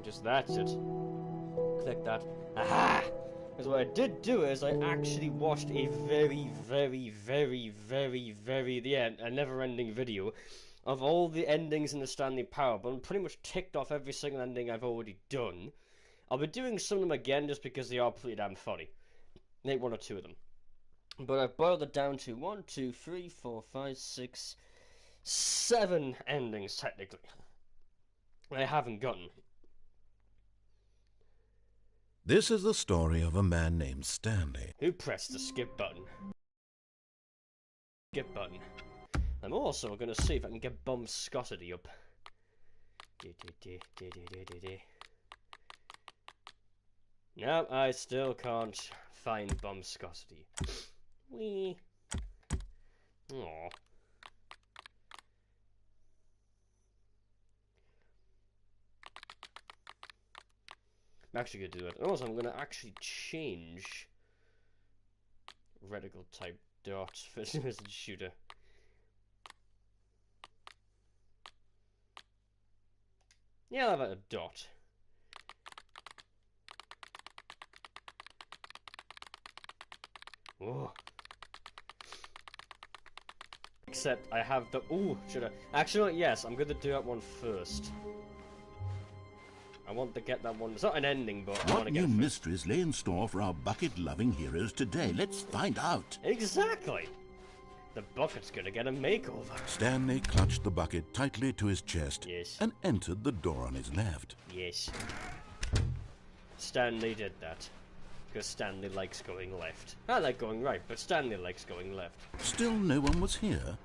Just that's it. Click that. Aha! Because what I did do is I actually watched a very, a never-ending video of all the endings in the Stanley Parable and pretty much ticked off every single ending I've already done. I'll be doing some of them again just because they are pretty damn funny. Maybe one or two of them. But I've boiled it down to 1, 2, 3, 4, 5, 6, 7 endings, technically. I haven't gotten. This is the story of a man named Stanley. Who pressed the skip button? Skip button. I'm also going to see if I can get Bumscosity up. No, I still can't find Bumscosity. Wee. Aww. I'm actually going to do it. Also, I'm going to actually change reticle type dot for message shooter. Yeah, I'll have a dot. Whoa. Except I have the... Ooh, should I... Actually, yes, I'm going to do that one first. I want to get that one. It's not an ending, but I want to get it. What new mysteries lay in store for our bucket-loving heroes today? Let's find out. Exactly. The bucket's going to get a makeover. Stanley clutched the bucket tightly to his chest. Yes. And entered the door on his left. Yes. Stanley did that. Because Stanley likes going left. I like going right, but Stanley likes going left. Still no one was here.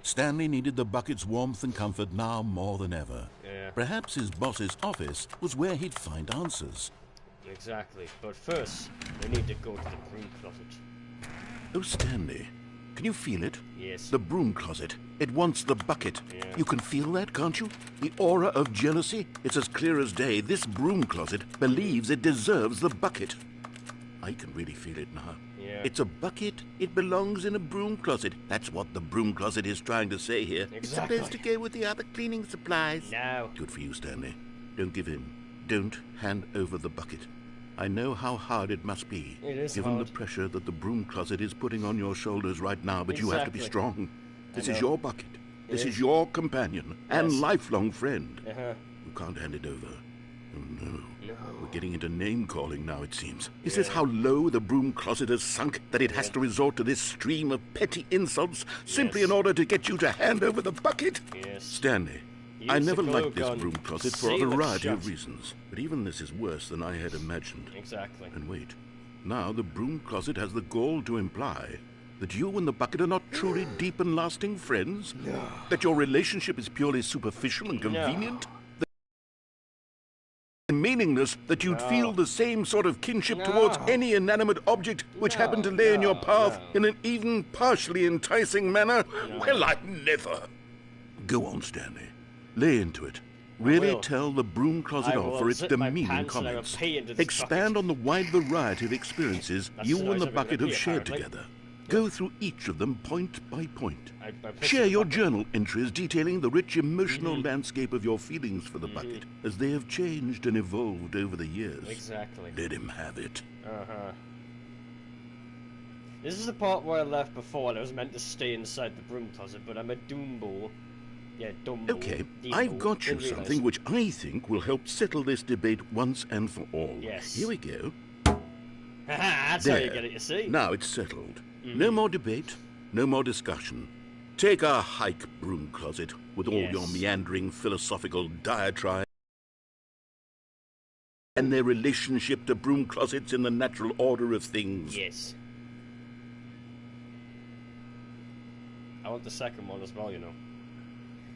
Stanley needed the bucket's warmth and comfort now more than ever. Yeah. Perhaps his boss's office was where he'd find answers. Exactly. But first, we need to go to the broom closet. Oh, Stanley, can you feel it? Yes. The broom closet. It wants the bucket. Yeah. You can feel that, can't you? The aura of jealousy. It's as clear as day. This broom closet believes it deserves the bucket. I can really feel it now. Yeah. It's a bucket. It belongs in a broom closet. That's what the broom closet is trying to say here. Exactly. It's supposed to go with the other cleaning supplies. No. Good for you, Stanley. Don't give in. Don't hand over the bucket. I know how hard it must be, It is given hard. the pressure that the broom closet is putting on your shoulders right now, but you have to be Exactly. strong. This I is know. your bucket. This It is is. your companion and Yes. lifelong friend. Uh-huh. You can't hand it over. Oh, no. No. We're getting into name-calling now, it seems. Is this Yeah. how low the broom closet has sunk, that it has to resort to this stream of petty insults simply Yes. in order to get you to hand over the bucket? Yes. Stanley, Use I the never glue liked this gun. broom closet for a Save it variety of shut. reasons. But even this is worse than I had imagined. Exactly. And wait, now the broom closet has the gall to imply that you and the bucket are not truly deep and lasting friends? No. That your relationship is purely superficial and convenient? Meaningless, that you'd No. feel the same sort of kinship towards No. any inanimate object which No, happened to lay in your no, path no. in an even partially enticing manner? No. Well, I'd never. Go on, Stanley. Lay into it. Really will. tell the broom closet I off will for its unzip my demeaning pants and I will comments. pee into this Expand bucket. on the wide variety of experiences That's you the and noise the of it bucket gonna have be, shared apparently. together. Go through each of them point by point. I pissed Share the your bucket. journal entries detailing the rich emotional landscape of your feelings for the bucket, as they have changed and evolved over the years. Exactly. Let him have it. Uh-huh. This is the part where I left before and I was meant to stay inside the broom closet, but I'm a Dumbo. Yeah, Dumbo. Okay, Dumbo. I've got you Didn't realise. something which I think will help settle this debate once and for all. Yes. Here we go. That's how you get it, you see? Now it's settled. No more debate, no more discussion. Take a hike, broom closet, with all Yes. your meandering philosophical diatribe and their relationship to broom closets in the natural order of things. Yes. I want the second one as well, you know.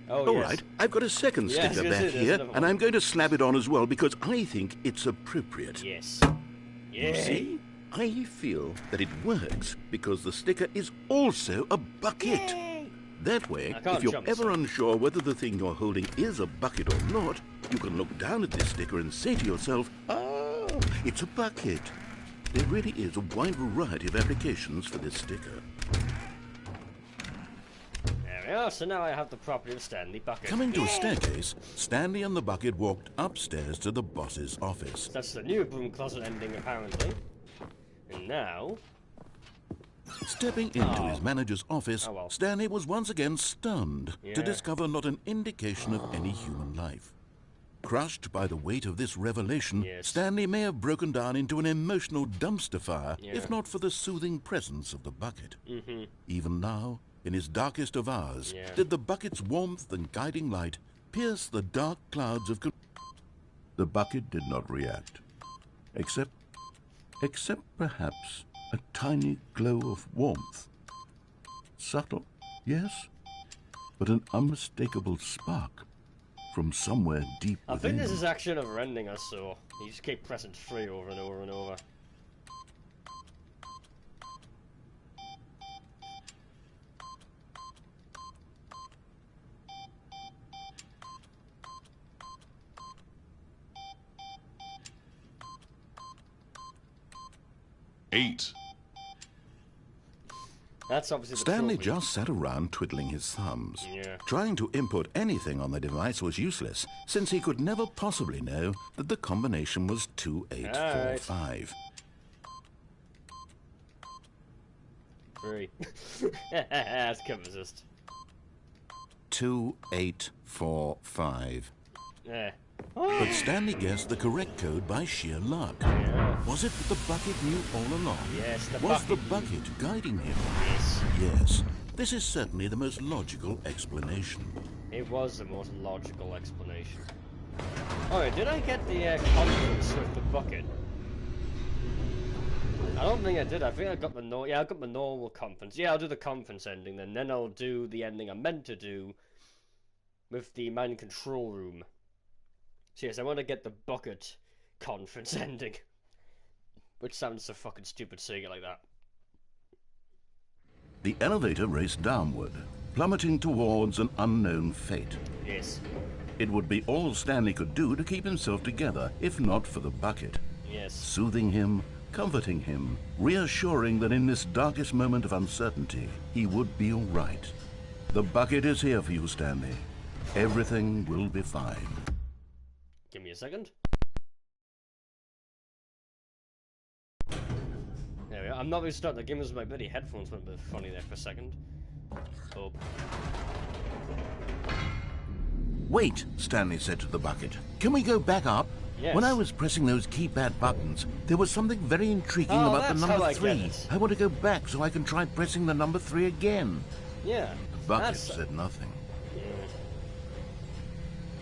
Oh, All yes. right, I've got a second Yeah, I was sticker gonna say, back there's here, another and one. I'm going to slap it on as well because I think it's appropriate. Yes. You Yeah. see? I feel that it works because the sticker is also a bucket. Yay. That way, I can't if you're jump, ever so- unsure whether the thing you're holding is a bucket or not, you can look down at this sticker and say to yourself, "Ah, it's a bucket." There really is a wide variety of applications for this sticker. There we are, so now I have the property of Stanley Bucket. Coming to a staircase, Stanley and the bucket walked upstairs to the boss's office. That's the new broom closet ending, apparently. And now... Stepping into his manager's office, Oh, well. Stanley was once again stunned Yeah. to discover not an indication of any human life. Crushed by the weight of this revelation, Yes. Stanley may have broken down into an emotional dumpster fire Yeah. if not for the soothing presence of the bucket. Mm-hmm. Even now, in his darkest of hours, Yeah. did the bucket's warmth and guiding light pierce the dark clouds of... The bucket did not react, except perhaps a tiny glow of warmth. Subtle, yes, but an unmistakable spark from somewhere deep I within. think this is actually another ending I saw. You just keep pressing 3 over and over and over. Eight. That's obviously the Stanley trophy. just sat around twiddling his thumbs. Yeah. Trying to input anything on the device was useless, since he could never possibly know that the combination was 2845. 3. That's covers us. 2845. Yeah. But Stanley guessed the correct code by sheer luck. Yeah. Was it that the bucket knew all along? Yes, the Was bucket. the bucket guiding him? Yes. Yes. This is certainly the most logical explanation. It was the most logical explanation. Oh, did I get the conference with the bucket? I don't think I did. I think I got the I got the normal conference. Yeah, I'll do the conference ending then. Then I'll do the ending I meant to do with the mind control room. So yes, I want to get the bucket conference ending. Which sounds so fucking stupid saying it like that. The elevator raced downward, plummeting towards an unknown fate. Yes. It would be all Stanley could do to keep himself together, if not for the bucket. Yes. Soothing him, comforting him, reassuring that in this darkest moment of uncertainty, he would be all right. The bucket is here for you, Stanley. Everything will be fine. Give me a second. There we are. I'm not really starting the game as my bloody headphones went a bit funny there for a second. Oh. Wait, Stanley said to the bucket. Can we go back up? Yes. When I was pressing those keypad buttons, there was something very intriguing Oh, about the that's how number I get 3. it. I want to go back so I can try pressing the number 3 again. Yeah. The bucket That's... said nothing.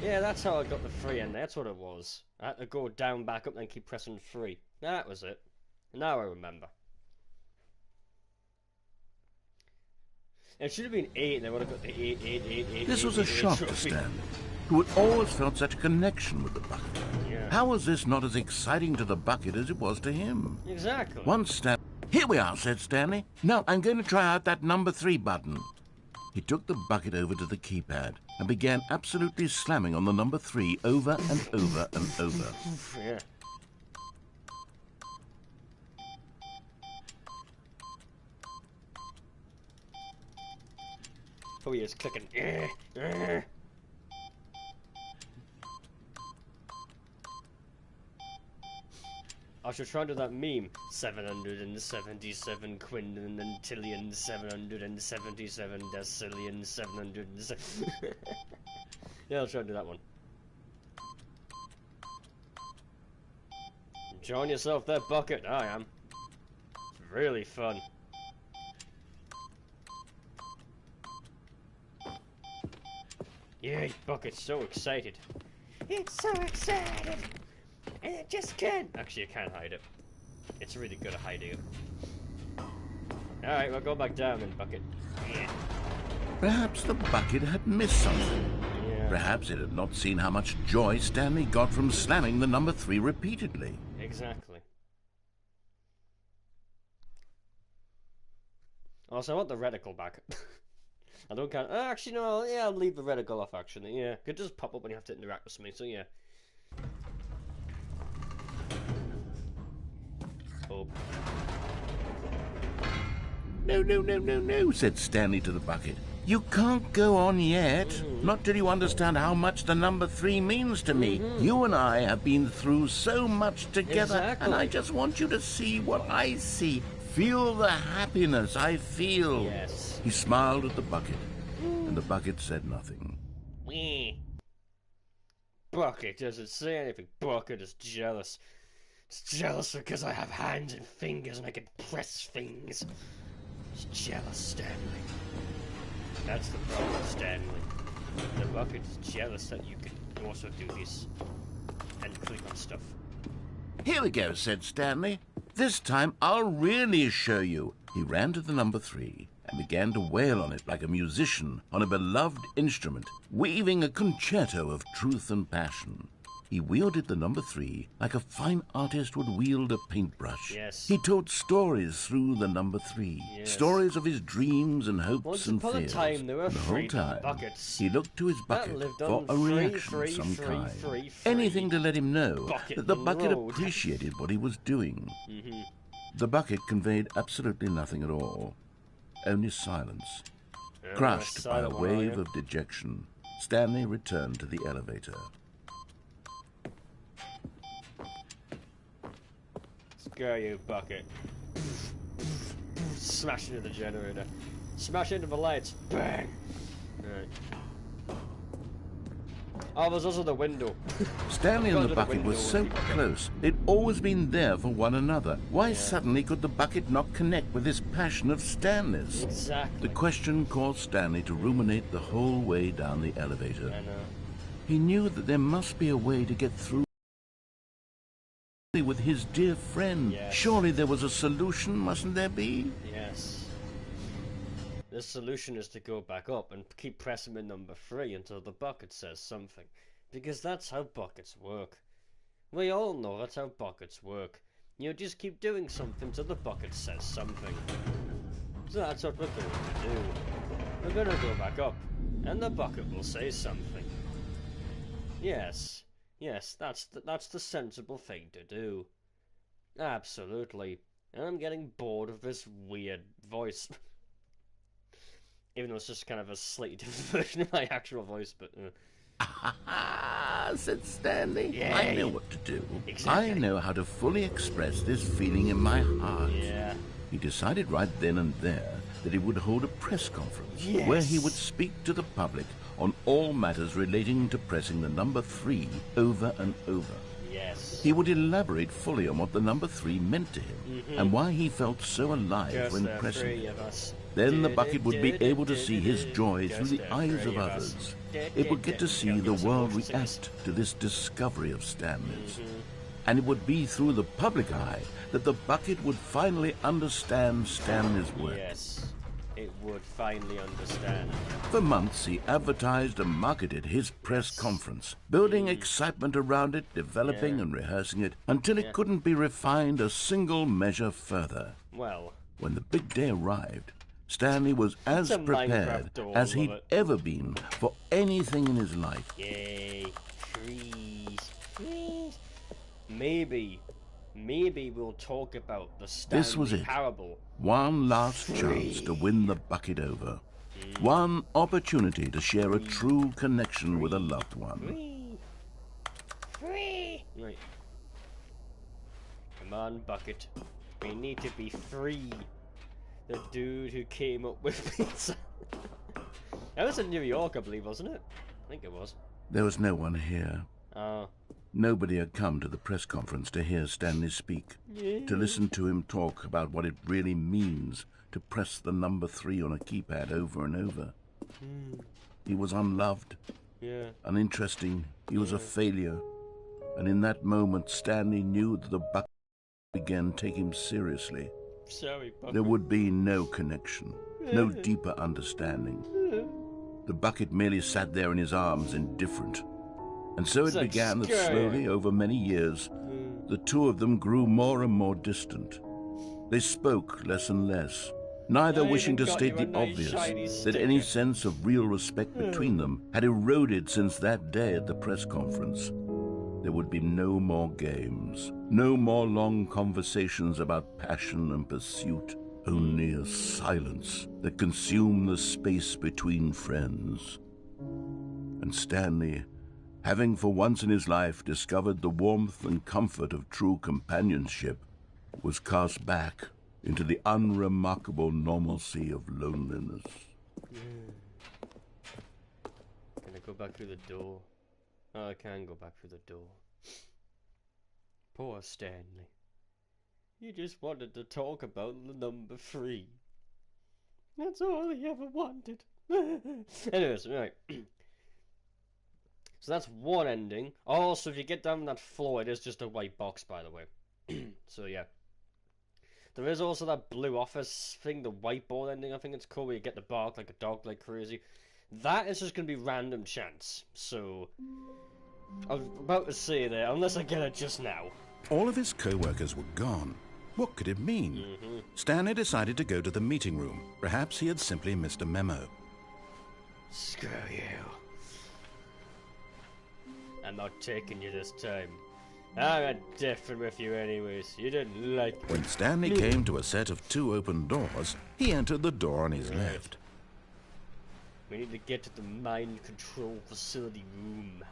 Yeah, that's how I got the 3 in. That's what it was. I had to go down, back up, then keep pressing 3. That was it. Now I remember. It should have been 8, and I would have got the 8. This was a shock to Stanley, who had always felt such a connection with the bucket. Yeah. How was this not as exciting to the bucket as it was to him? Exactly. Once Here we are, said Stanley. Now I'm going to try out that number 3 button. He took the bucket over to the keypad and began absolutely slamming on the number 3 over and over and over. Yeah. Oh, he is clicking. I should try and do that meme. 777 quintillion 777 decillion 707. Yeah, I'll try and do that one. Enjoying yourself there, Bucket? I am. It's really fun. Yeah, Bucket's so excited. It's so excited! And it just can't. Actually, I can't hide it. It's really good at hiding it. Alright, we'll go back down then, Bucket. Yeah. Perhaps the bucket had missed something. Yeah. Perhaps it had not seen how much joy Stanley got from slamming the number 3 repeatedly. Exactly. Also, I want the reticle back. I don't count. Actually, no. Yeah, I'll leave the reticle off. Actually, yeah, could just pop up when you have to interact with me. So yeah. Oh. No, no, no, no, no, said Stanley to the bucket. You can't go on yet. Not till you understand how much the number 3 means to me. You and I have been through so much together, Exactly. and I just want you to see what I see. Feel the happiness I feel. Yes. He smiled at the bucket, and the bucket said nothing. Bucket doesn't say anything. Bucket is jealous. It's jealous because I have hands and fingers and I can press things. It's jealous, Stanley. That's the problem, Stanley. The bucket is jealous that you can also do this and click on stuff. Here we go, said Stanley. This time I'll really show you. He ran to the number 3 and began to wail on it like a musician on a beloved instrument, weaving a concerto of truth and passion. He wielded the number 3 like a fine artist would wield a paintbrush. Yes. He told stories through the number 3, Yes. stories of his dreams and hopes Once and upon a fears. time, there were And the whole 3 time, buckets he looked to his that bucket lived for on a free, reaction free, of some free, kind. free, Anything to let him know Bucket that the bucket road. appreciated what he was doing. The bucket conveyed absolutely nothing at all, only silence. Crushed by a silent one, are wave you? of dejection, Stanley returned to the elevator. Screw you, bucket. Smash into the generator. Smash into the lights. Bang! Right. Oh, there's also the window. Stanley and Gone the to the bucket were window so and he- close. They'd always been there for one another. Why suddenly could the bucket not connect with this passion of Stanley's? Exactly. The question caused Stanley to ruminate the whole way down the elevator. I know. He knew that there must be a way to get through with his dear friend. Yes. Surely there was a solution, mustn't there be? Yes. The solution is to go back up and keep pressing in number 3 until the bucket says something. Because that's how buckets work. We all know that's how buckets work. You just keep doing something till the bucket says something. So that's what we're going to do. We're going to go back up, and the bucket will say something. Yes. Yes, that's the sensible thing to do. Absolutely. And I'm getting bored of this weird voice. Even though it's just kind of a slightly different version of my actual voice, but... Said Stanley. Yay. I know what to do. Exactly. I know how to fully express this feeling in my heart. Yeah. He decided right then and there that he would hold a press conference Yes. where he would speak to the public on all matters relating to pressing the number 3 over and over. Yes. He would elaborate fully on what the number 3 meant to him and why he felt so alive Just when the pressing 3 it. of us. Then the bucket would be able to see his joy through the eyes of others. It would get to see the world react to this discovery of Stanley's. And it would be through the public eye that the bucket would finally understand Stanley's work. Yes. It would finally understand. For months, he advertised and marketed his press conference, building excitement around it, developing and rehearsing it, until it couldn't be refined a single measure further. Well, When the big day arrived, Stanley was as a prepared Minecraft doll, as love he'd it. ever been for anything in his life. yay. Trees. Trees. Maybe we'll talk about the Stanley This was it. parable. One last chance to win the bucket over. One opportunity to share a true connection with a loved one. Free. Free. Right. Come on, bucket. We need to be free. The dude who came up with pizza. That was in New York, I believe, wasn't it? I think it was. There was no one here. Oh. Nobody had come to the press conference to hear Stanley speak, to listen to him talk about what it really means to press the number 3 on a keypad over and over. He was unloved, Yeah. uninteresting, he was a failure. And in that moment, Stanley knew that the bucket began to take him seriously. Sorry, bucket. There would be no connection, no deeper understanding. The bucket merely sat there in his arms, indifferent. And so it Such began that scary. slowly, over many years, the two of them grew more and more distant. They spoke less and less, neither I wishing to even got state you a the nice obvious, shiny that any sticker. sense of real respect between them had eroded since that day at the press conference. There would be no more games, no more long conversations about passion and pursuit. only a silence that consumed the space between friends. And Stanley, having for once in his life discovered the warmth and comfort of true companionship, was cast back into the unremarkable normalcy of loneliness. Can I go back through the door? Oh, I can go back through the door. Poor Stanley. He just wanted to talk about the number 3. That's all he ever wanted. Anyways, right. So that's one ending. Also, if you get down that floor, it is just a white box, by the way. So yeah. There is also that blue office thing, the whiteboard ending, I think it's called, where you get to bark like a dog like crazy. That is just going to be random chance. So, I was about to say there, unless I get it just now. All of his co-workers were gone. What could it mean? Stanley decided to go to the meeting room. Perhaps he had simply missed a memo. Screw you. I'm not taking you this time. I'm different with you anyways. You didn't like me. When Stanley came to a set of 2 open doors, he entered the door on his left. We need to get to the mind control facility room.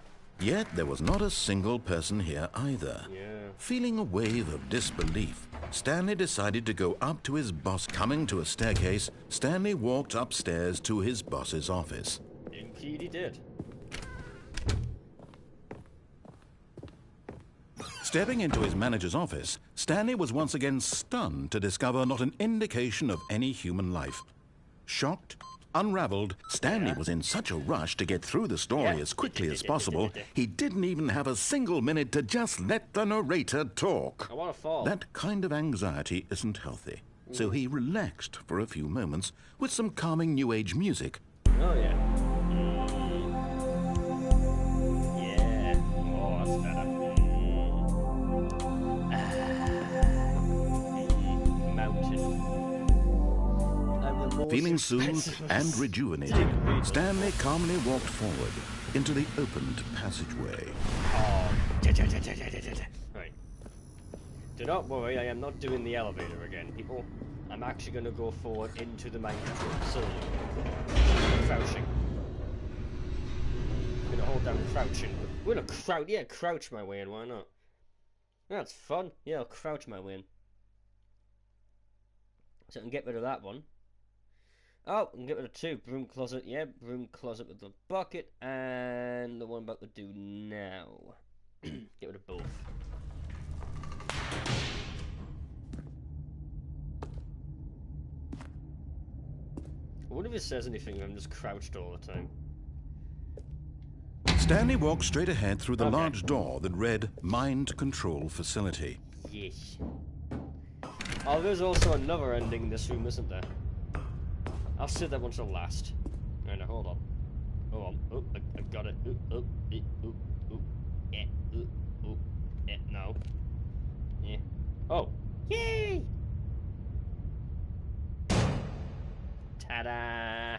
Yet there was not a single person here either. Yeah. Feeling a wave of disbelief, Stanley decided to go up to his boss. Coming to a staircase, Stanley walked upstairs to his boss's office. Indeed he did. Stepping into his manager's office, Stanley was once again stunned to discover not an indication of any human life. Shocked, unraveled, Stanley was in such a rush to get through the story as quickly as possible, he didn't even have a single minute to just let the narrator talk. I want to fall. That kind of anxiety isn't healthy, so he relaxed for a few moments with some calming New Age music. Oh yeah. Yeah. Oh, that's better. Mountain. Feeling soothed and rejuvenated, Stanley calmly walked forward into the opened passageway. Right. Do not worry, I am not doing the elevator again, people. I'm actually going to go forward into the mind control facility. Crouching. I'm going to hold down crouching. We're going to crouch my way in, why not? That's fun. Yeah, I'll crouch my way in. So I can get rid of that one. Oh, I can get rid of 2. Broom closet, yeah, broom closet with the bucket, and the one I'm about to do now. Get rid of both. I wonder if it says anything if I'm just crouched all the time. Stanley walked straight ahead through the large door that read Mind Control Facility. Yes. Oh, there's also another ending in this room, isn't there? I'll save that one till last. Right, now, hold on. Hold on. Oh, I got it. No. Yeah. Oh. Yay! Ta-da!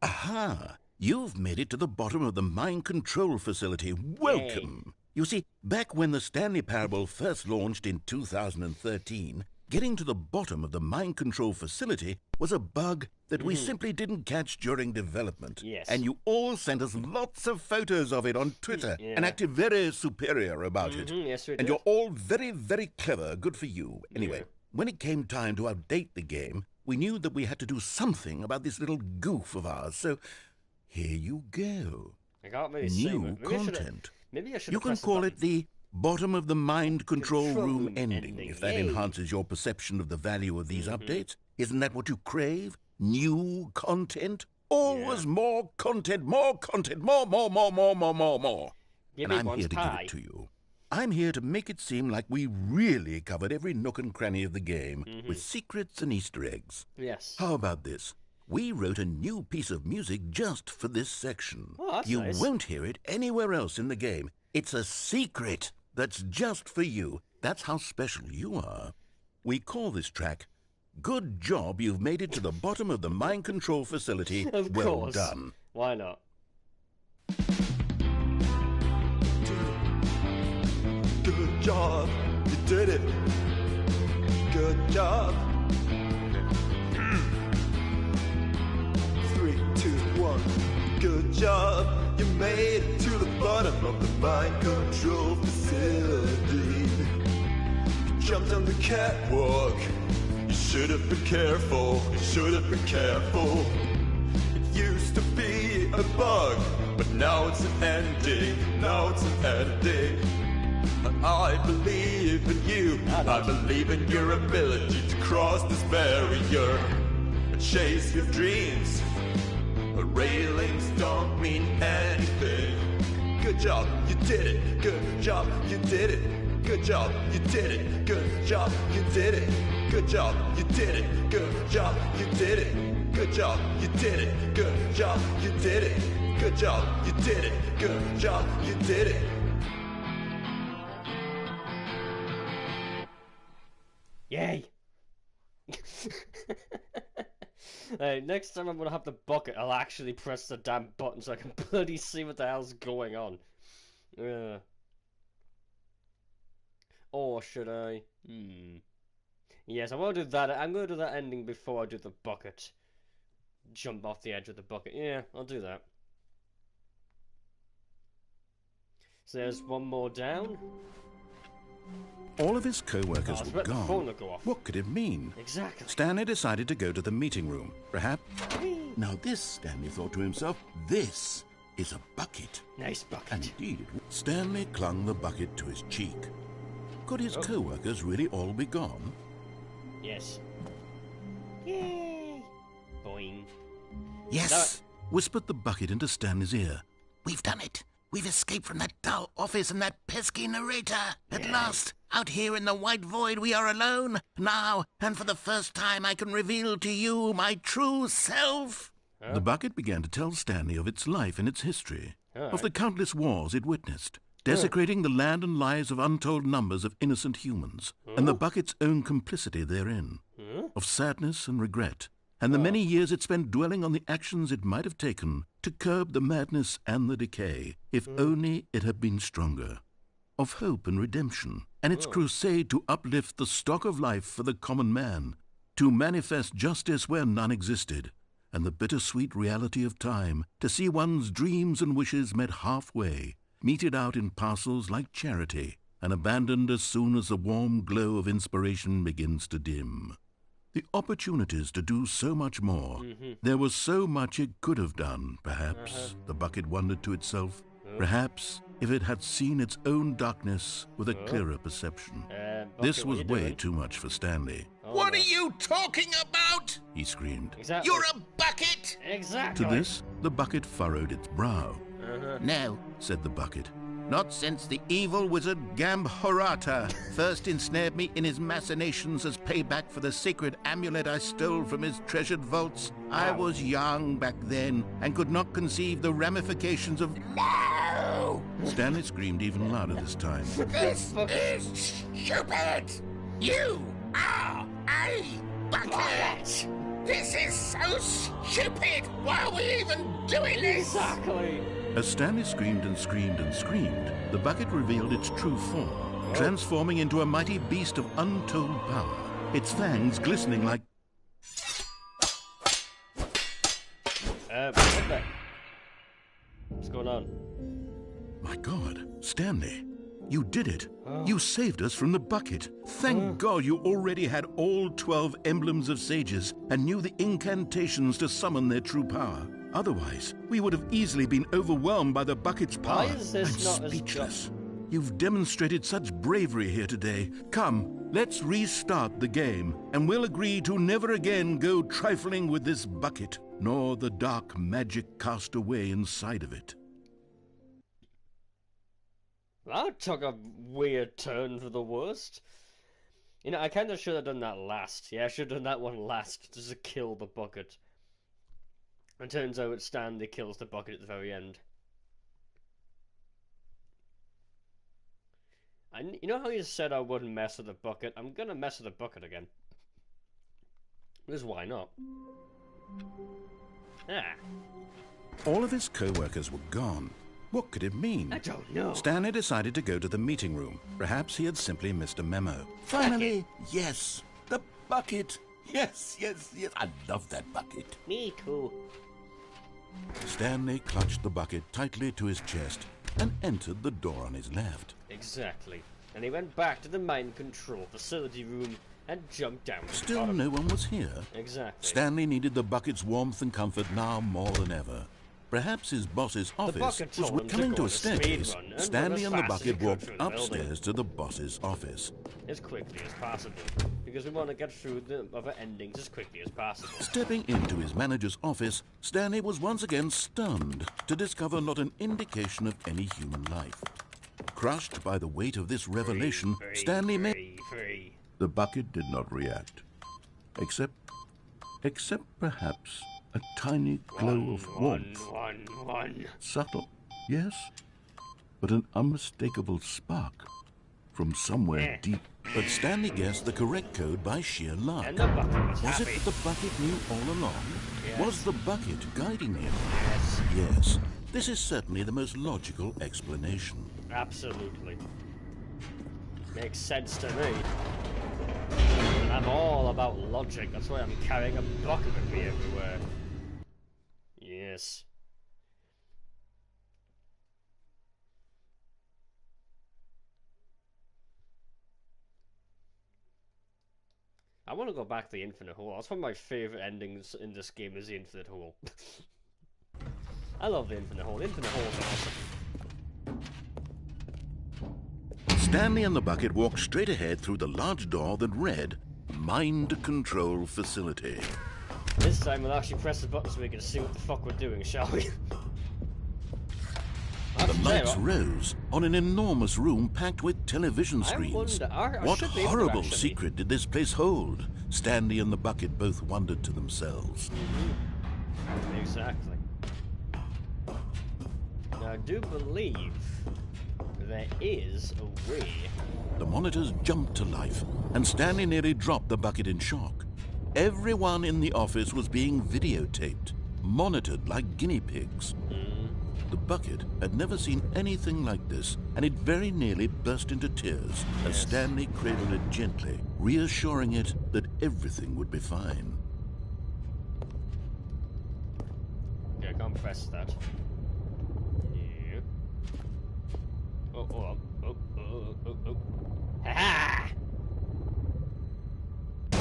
Aha! You've made it to the bottom of the mind control facility. Welcome! Yay. You see, back when the Stanley Parable first launched in 2013, getting to the bottom of the mind control facility was a bug that we simply didn't catch during development. Yes. And you all sent us lots of photos of it on Twitter and acted very superior about it. Yes, we did. And you're all very, very clever. Good for you. Anyway, when it came time to update the game, we knew that we had to do something about this little goof of ours. So here you go. I can't really New content. Maybe I should. You can call it the bottom of the mind control room ending, if that enhances your perception of the value of these updates. Isn't that what you crave? New content? Always more content, more content, more. And I'm here to give it to you. I'm here to make it seem like we really covered every nook and cranny of the game with secrets and Easter eggs. Yes. How about this? We wrote a new piece of music just for this section. Oh, that's you nice. won't hear it anywhere else in the game. It's a secret that's just for you. That's how special you are. We call this track, Good Job You've Made It to the Bottom of the Mind Control Facility. Of well course. done. Why not? Good job, you did it. Good job, Three, two, one. Good job, you made it to the bottom of the mind control facility. You jumped on the catwalk. You should have been careful. You should have been careful. It used to be a bug, but now it's an ending. Now it's an ending. I believe in you. I believe in your ability to cross this barrier and chase your dreams. But railings don't mean anything. Good job, you did it. Good job, you did it. Good job, you did it. Good job, you did it. Good job, you did it. Good job, you did it. Good job, you did it. Good job, you did it. Good job, you did it. Good job, you did it. Yay! Next time I'm gonna have the bucket, I'll actually press the damn button so I can bloody see what the hell's going on. Or should I? Yes, I want to do that. I'm gonna do that ending before I do the bucket. Jump off the edge of the bucket. Yeah, I'll do that. So there's one more down. All of his co-workers Oh, were the phone gone. will go off. What could it mean? Exactly. Stanley decided to go to the meeting room. Perhaps... Now this, Stanley thought to himself, this is a bucket. Nice bucket. And indeed it was. Stanley clung the bucket to his cheek. Could his co-workers really all be gone? Yes. Yay! Boing. Yes! Whispered the bucket into Stanley's ear. We've done it. We've escaped from that dull office and that pesky narrator. At last, out here in the white void, we are alone. Now, and for the first time, I can reveal to you my true self. The bucket began to tell Stanley of its life and its history, of the countless wars it witnessed, desecrating the land and lives of untold numbers of innocent humans, and the bucket's own complicity therein, of sadness and regret, and the many years it spent dwelling on the actions it might have taken to curb the madness and the decay, if only it had been stronger, of hope and redemption, and its crusade to uplift the stock of life for the common man, to manifest justice where none existed, and the bittersweet reality of time, to see one's dreams and wishes met halfway, meted out in parcels like charity, and abandoned as soon as the warm glow of inspiration begins to dim. The opportunities to do so much more. There was so much it could have done, perhaps, the bucket wondered to itself. Perhaps, if it had seen its own darkness with a clearer perception. This was way too much for Stanley. What are you talking about? He screamed. Exactly. You're a bucket! Exactly. To this, the bucket furrowed its brow. No, Said the bucket. not since the evil wizard Gambhorata first ensnared me in his machinations as payback for the sacred amulet I stole from his treasured vaults. I was young back then and could not conceive the ramifications of... No! Stanley screamed even louder this time. This is stupid! You are a bucket! This is so stupid! Why are we even doing this? Exactly. As Stanley screamed and screamed and screamed, the bucket revealed its true form, transforming into a mighty beast of untold power, its fangs glistening like... What's going on? My God, Stanley, you did it. You saved us from the bucket. Thank God you already had all 12 emblems of sages and knew the incantations to summon their true power. Otherwise, we would have easily been overwhelmed by the bucket's power. Why is this I'm not as speechless. You've demonstrated such bravery here today. Come, let's restart the game, and we'll agree to never again go trifling with this bucket, nor the dark magic cast away inside of it. That took a weird turn for the worst. You know, I kind of should have done that last. Yeah, I should have done that one last, just to kill the bucket. And turns out Stanley kills the bucket at the very end. And you know how you said I wouldn't mess with the bucket? I'm gonna mess with the bucket again. Because why not? Ah. All of his co-workers were gone. What could it mean? I don't know. Stanley decided to go to the meeting room. Perhaps he had simply missed a memo. Finally, yes, the bucket. Yes, yes, yes. I love that bucket. Me too. Stanley clutched the bucket tightly to his chest and entered the door on his left. Exactly. And he went back to the mind control facility room and jumped down. Still no one was here. Exactly. Stanley needed the bucket's warmth and comfort now more than ever. Perhaps his boss's office was coming to a staircase. Stanley and the bucket walked upstairs to the boss's office. As quickly as possible, because we want to get through the other endings as quickly as possible. Stepping into his manager's office, Stanley was once again stunned to discover not an indication of any human life. Crushed by the weight of this revelation, Stanley made... The bucket did not react, except perhaps a tiny glow of warmth. Subtle, yes, but an unmistakable spark from somewhere deep. But Stanley guessed the correct code by sheer luck. And the bucket Was it that the bucket knew all along? Yes. Was the bucket guiding him? Yes. Yes. This is certainly the most logical explanation. Absolutely. Makes sense to me. And I'm all about logic. That's why I'm carrying a bucket with me everywhere. Yes. I want to go back to the Infinite Hole. That's one of my favourite endings in this game is the Infinite Hole. I love the Infinite Hole. The Infinite Hole is awesome. Stanley and the bucket walked straight ahead through the large door that read, Mind Control Facility. This time we'll actually press the button so we can see what the fuck we're doing, shall we? The lights rose on an enormous room packed with television screens. What horrible secret did this place hold? Stanley and the bucket both wondered to themselves. Exactly. Now, I do believe there is a way. The monitors jumped to life, and Stanley nearly dropped the bucket in shock. Everyone in the office was being videotaped, monitored like guinea pigs. The bucket had never seen anything like this, and it very nearly burst into tears as Stanley cradled it gently, reassuring it that everything would be fine. Yeah, I can't press that. Yeah. Oh. Ha-ha!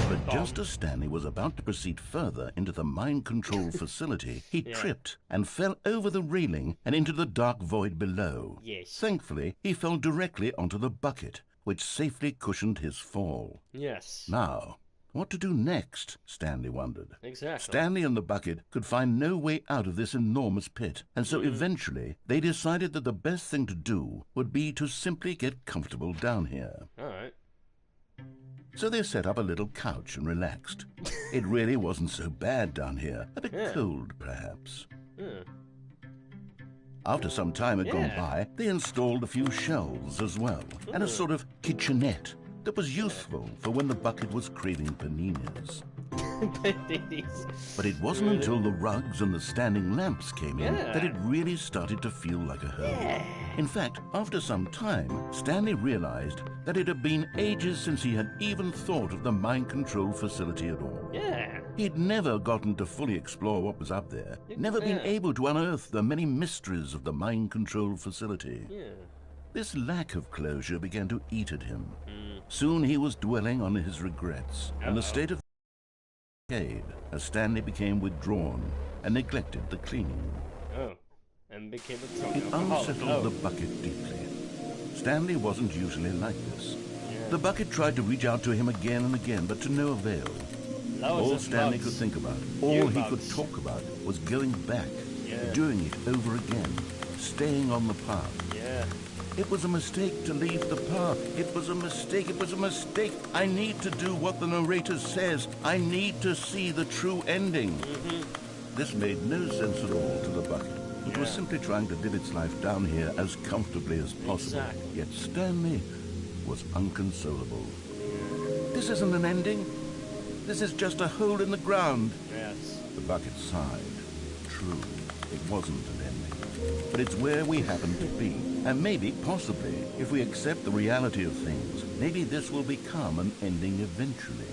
But just as Stanley was about to proceed further into the mind control facility, he tripped and fell over the railing and into the dark void below. Yes. Thankfully, he fell directly onto the bucket, which safely cushioned his fall. Yes. Now, what to do next? Stanley wondered. Exactly. Stanley and the bucket could find no way out of this enormous pit, and so eventually they decided that the best thing to do would be to simply get comfortable down here. Alright. So they set up a little couch and relaxed. It really wasn't so bad down here. A bit cold, perhaps. After some time had gone by, they installed a few shelves as well, and a sort of kitchenette that was useful for when the bucket was craving paninis. But it wasn't until the rugs and the standing lamps came in that it really started to feel like a home. In fact, after some time, Stanley realized that it had been ages since he had even thought of the mind control facility at all. He'd never gotten to fully explore what was up there, never been able to unearth the many mysteries of the mind control facility. This lack of closure began to eat at him. Soon he was dwelling on his regrets and the state of decayed as Stanley became withdrawn and neglected the cleaning. And became a drunk It alcoholic. unsettled the bucket deeply. Stanley wasn't usually like this. The bucket tried to reach out to him again and again, but to no avail. All Stanley could think about, all he could talk about, was going back, doing it over again, staying on the path. It was a mistake to leave the path. It was a mistake. It was a mistake. I need to do what the narrator says. I need to see the true ending. This made no sense at all to the bucket. It was simply trying to live its life down here as comfortably as possible. Yet Stanley was unconsolable. This isn't an ending. This is just a hole in the ground. The bucket sighed. True, it wasn't an ending. But it's where we happen to be. And maybe, possibly, if we accept the reality of things, maybe this will become an ending eventually.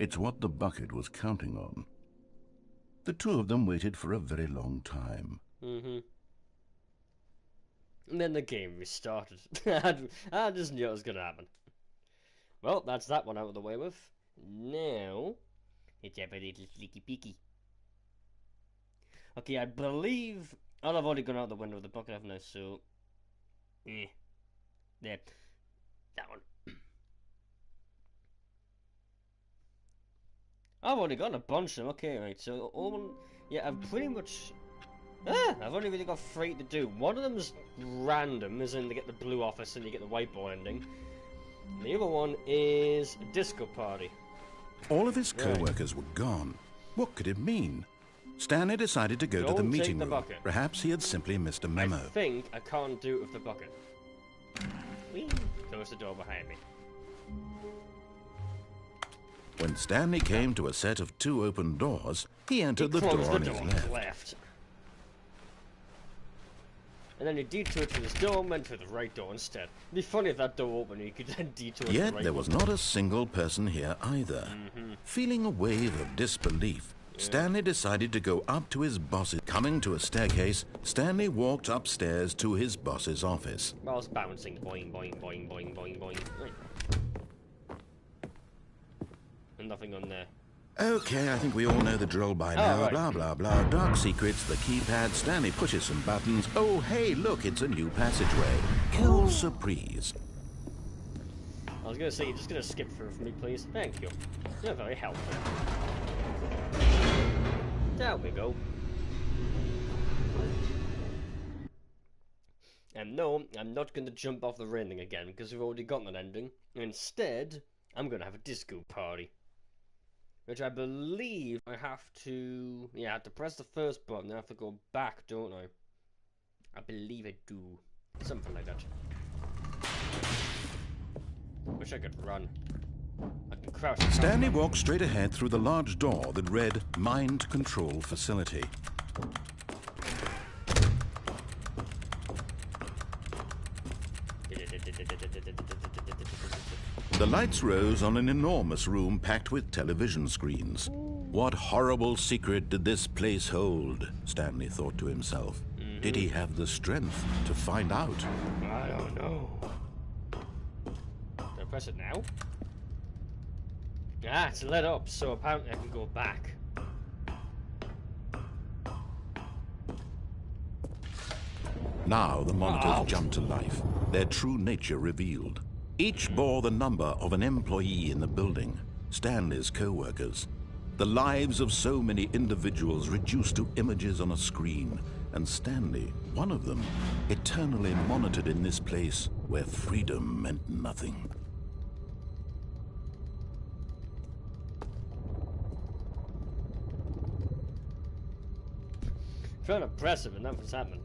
It's what the bucket was counting on. The two of them waited for a very long time. And then the game restarted. I just knew it was going to happen. Well, that's that one out of the way with. Now, it's have a little sneaky peeky. Okay, I believe... Oh, I've already gone out the window of the bucket, haven't I? So... There. That one. I've already got a bunch of them. Okay, right. So, all one... Yeah, I've pretty much... I've only really got 3 to do. One of them's random, as in they get the blue office and you get the whiteboard ending. And the other one is a disco party. All of his co-workers were gone. What could it mean? Stanley decided to go to the meeting room. Bucket. Perhaps he had simply missed a memo. I think I can't do it with the bucket. Whee! Close the door behind me. When Stanley came to a set of 2 open doors, he entered the door on his left. And then he detoured to his door and went to the right door instead. It'd be funny if that door opened and you could then detour to the right. Yet there was not a single person here either. Feeling a wave of disbelief, Stanley decided to go up to his boss's. Coming to a staircase, Stanley walked upstairs to his boss's office. I was bouncing, boing, boing, boing, boing, boing, boing. Right. And nothing on there. Okay, I think we all know the drill by now. Right. Blah, blah, blah. Dark secrets, the keypad. Stanley pushes some buttons. Oh, hey, look, it's a new passageway. Quelle surprise. I was going to say, you're just going to skip through for me, please. Thank you. You're very helpful. There we go. And no, I'm not going to jump off the railing again, because we've already got an ending. Instead, I'm going to have a disco party. Which I believe I have to... Yeah, I have to press the first button, I have to go back, don't I? I believe I do. Something like that. Wish I could run. I can crouch. Stanley walked straight ahead through the large door that read Mind Control Facility. The lights rose on an enormous room packed with television screens. What horrible secret did this place hold? Stanley thought to himself. Did he have the strength to find out? I don't know. Do I press it now? Ah, it's lit up, so apparently I can go back. Now the monitors jumped to life, their true nature revealed. Each bore the number of an employee in the building, Stanley's co-workers. The lives of so many individuals reduced to images on a screen, and Stanley, one of them, eternally monitored in this place where freedom meant nothing. Trying to press him and nothing's happening.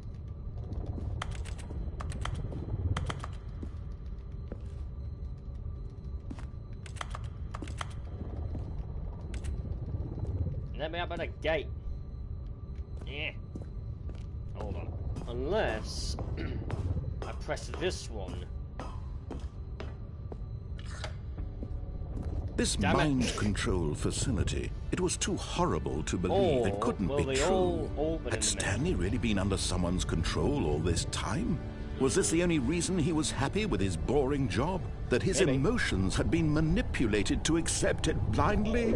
Let me up at the gate. Yeah. Hold on. Unless I press this one. This mind control facility, it was too horrible to believe. It couldn't be true. Had Stanley really been under someone's control all this time? Was this the only reason he was happy with his boring job? That his emotions had been manipulated to accept it blindly?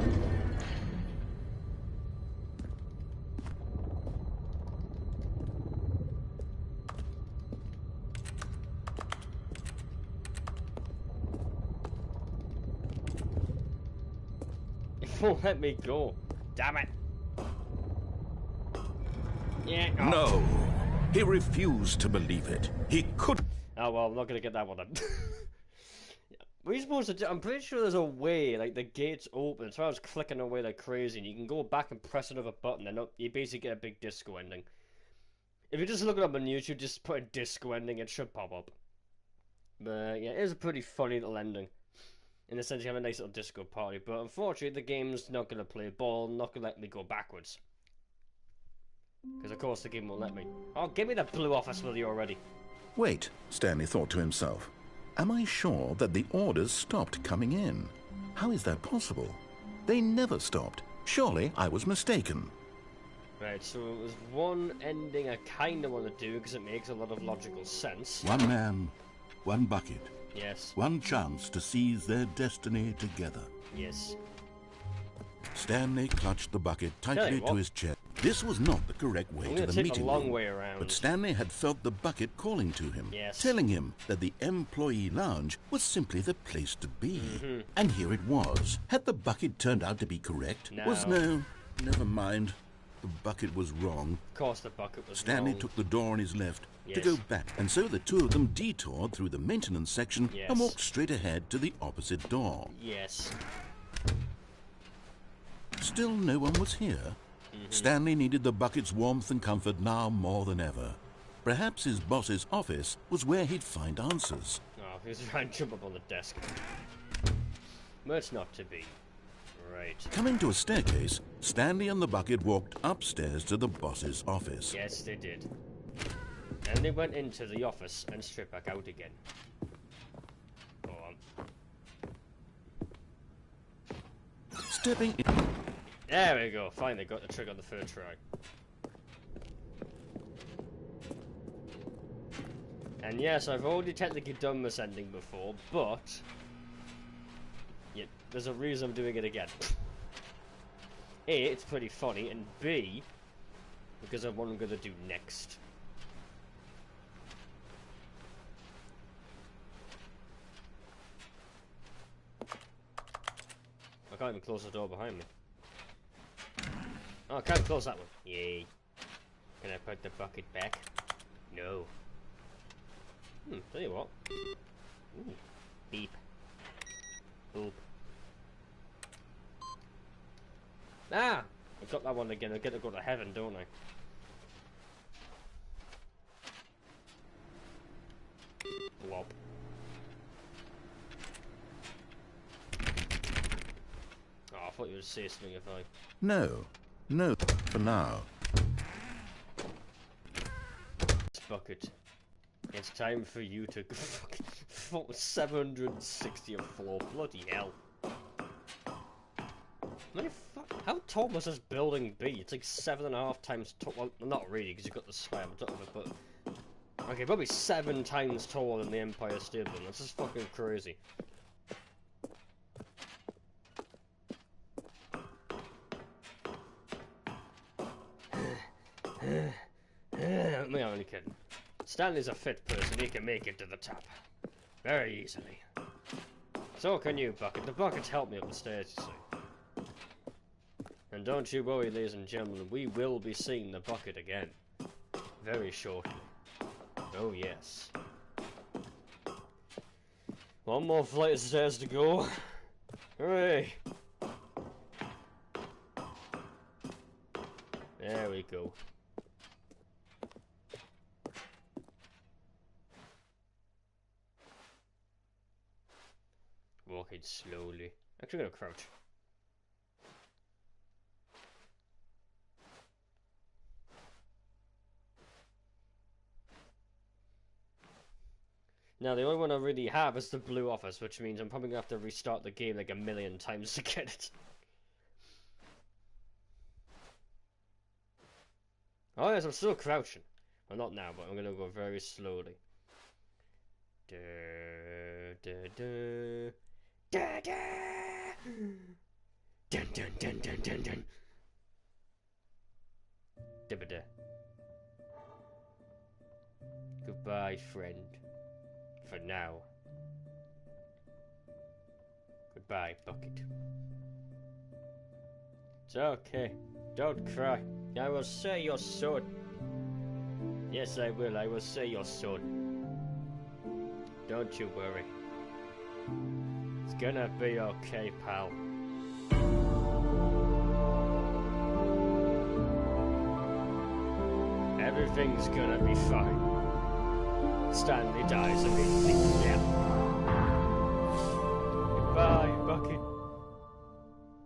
Won't let me go. Damn it. Yeah. Oh. No. He refused to believe it. He could. Oh well, I'm not gonna get that one then. What are you supposed to do? I'm pretty sure there's a way, like the gates open, so I was clicking away like crazy, and you can go back and press another button, and you basically get a big disco ending. If you just look it up on YouTube, just put a disco ending, it should pop up. But yeah, it is a pretty funny little ending. In the sense you have a nice little disco party, but unfortunately the game's not going to play ball, not going to let me go backwards. Because of course the game won't let me. Oh, give me that blue office with you already. Wait, Stanley thought to himself. Am I sure that the orders stopped coming in? How is that possible? They never stopped. Surely I was mistaken. Right, so it was one ending I kind of want to do because it makes a lot of logical sense. One man, one bucket, Yes, one chance to seize their destiny together. yes. Stanley clutched the bucket Tell tightly you to what. his chest. This was not the correct way I'm to going the to take meeting the long room. way around. But Stanley had felt the bucket calling to him, Yes. telling him that the employee lounge was simply the place to be. Mm-hmm. And here it was. Had the bucket turned out to be correct? No. Never mind. The bucket was wrong. Of course the bucket was Stanley wrong. took the door on his left to Yes. go back, and so the two of them detoured through the maintenance section Yes. and walked straight ahead to the opposite door. Yes. Still no one was here. Stanley needed the bucket's warmth and comfort now more than ever. Perhaps his boss's office was where he'd find answers. Oh, he was trying to jump up on the desk. But it's not to be. Right. Coming to a staircase, Stanley and the bucket walked upstairs to the boss's office. Yes, they did. And they went into the office and stripped back out again. Go on. Stepping in, There we go. Finally got the trick on the third try. And yes, I've already technically done this ending before, but yeah, there's a reason I'm doing it again. A, it's pretty funny, and B, because of what I'm gonna do next. I can't even close the door behind me. Oh, I can't close that one. Yay. Can I put the bucket back? No. Tell you what. Ooh. Beep. Boop. Ah! I got that one again. I get to go to heaven, don't I? Wop. Oh, I thought you would say something if I... No, for now. Bucket. It's time for you to fucking 760th floor. Bloody hell. How tall must this building be? It's like 7.5 times tall. Well, not really, because you've got the square on top of it, but... Okay, probably 7 times taller than the Empire State Building. That's just fucking crazy. I'm only kidding. Stanley's a fit person, he can make it to the top. Very easily. So can you, Bucket. The Bucket's helped me up the stairs, you see. And don't you worry, ladies and gentlemen, we will be seeing the Bucket again. Very shortly. Oh yes. One more flight of stairs to go. Hooray! There we go. Walking slowly. Actually, I'm gonna crouch. Now, the only one I really have is the blue office, which means I'm probably gonna have to restart the game like 1,000,000 times to get it. Oh yes, I'm still crouching. Well, not now, but I'm gonna go very slowly. Da, da, da. Da, da. Dun dun dun dun dun dun. Dibba-da. Goodbye, friend. For now. Goodbye, Bucket. It's okay. Don't cry. I will say your son. Yes, I will. I will say your son. Don't you worry. It's gonna be okay, pal. Everything's gonna be fine. Stanley dies immediately. Yeah. Goodbye, Bucket.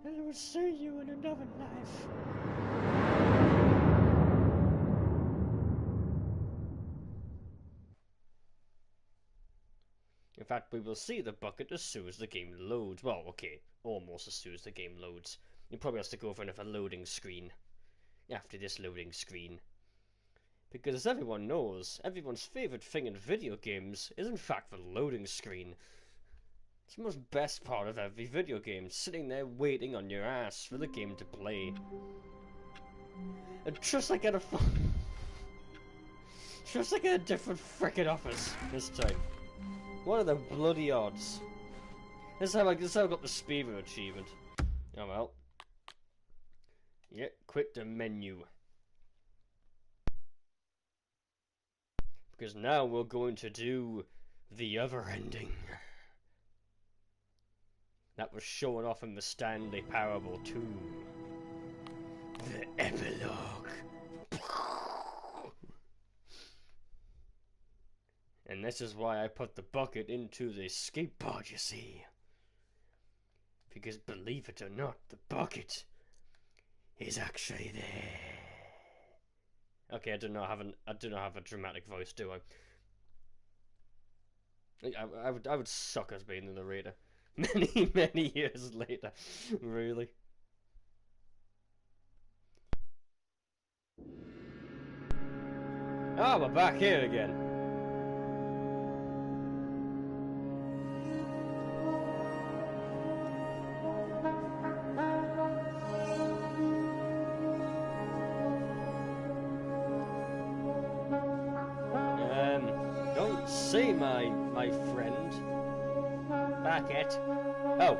And I will see you in another life. In fact, we will see the bucket as soon as the game loads. Well, okay, almost as soon as the game loads. You probably have to go for another loading screen after this loading screen. Because as everyone knows, everyone's favourite thing in video games is in fact the loading screen. It's the most best part of every video game, sitting there waiting on your ass for the game to play. And trust I get a different frickin' office this time. What are the bloody odds? This is how I got the speedrun achievement. Oh well. Yeah, quit the menu. Because now we're going to do the other ending. That was shown off in the Stanley Parable 2. The epilogue. And this is why I put the bucket into the escape pod, you see. Because believe it or not, the bucket is actually there. Okay, I do not have a dramatic voice, do I? I would suck as being the narrator. Many years later. Really. Oh, we're back here again. Don't say my friend. Bucket. Oh.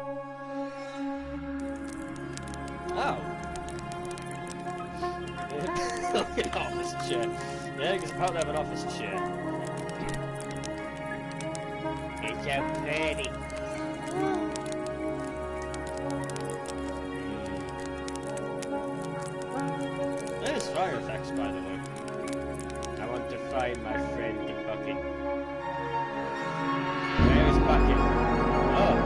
Oh. Look at office chair. Yeah, because apparently I have an office chair. It's so pretty. There's fire effects, by the way. I want to find my friend the bucket. Where is bucket? Oh.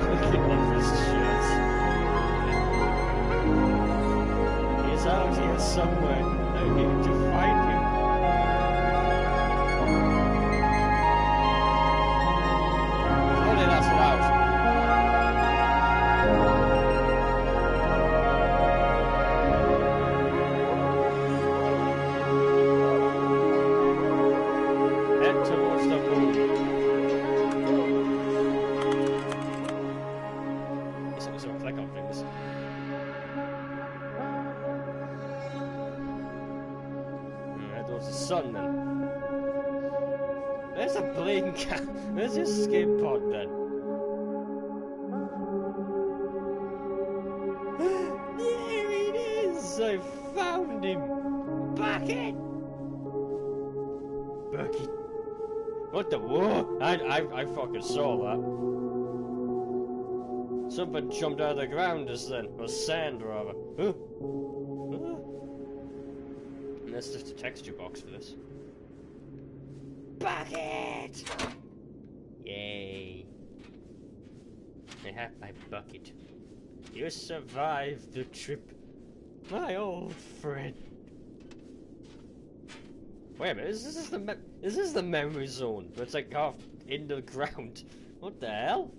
Look at office chairs. He's out here somewhere. I need to find him. Only that's loud. Head towards the moon. Is it so click on things? Head towards the sun then. There's a blinking cat. Where's your escape pod then? There it is! I found him! Bucket! Bucket. What the whoa? I fucking saw that. Something jumped out of the ground just then. Or sand rather. Huh? Huh? And that's just a texture box for this. Bucket! Yay. I have my bucket. You survived the trip, my old friend. Wait a minute, is this the memory zone? Where it's like half in the ground. What the hell?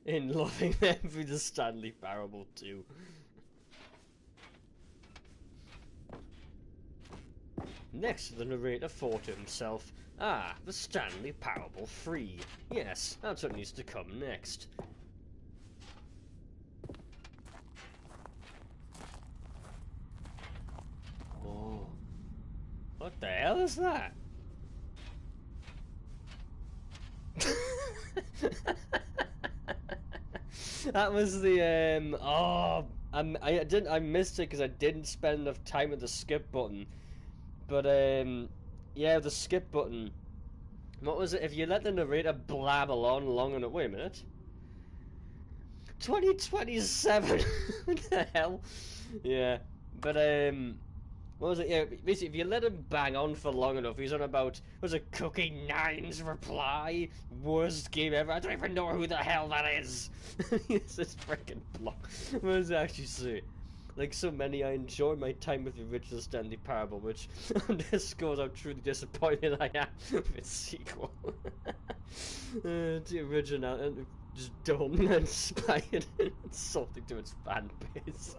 In loving them through the Stanley Parable 2. Next, the narrator thought to himself, ah, the Stanley Parable 3. Yes, that's what needs to come next. Oh. What the hell is that? That was the I missed it because I didn't spend enough time with the skip button. But yeah, the skip button. What was it? If you let the narrator blabble on long enough. Wait a minute. 2027. What the hell? Yeah, but what was it? Yeah, basically, if you let him bang on for long enough, he's on about, was it Cookie Nine's reply? Worst game ever. I don't even know who the hell that is. It's this freaking block. What does it actually say? Like so many, I enjoy my time with the original Stanley Parable, which underscores how truly disappointed I am with its sequel. The original, and just dumb and inspired and insulting to its fan base.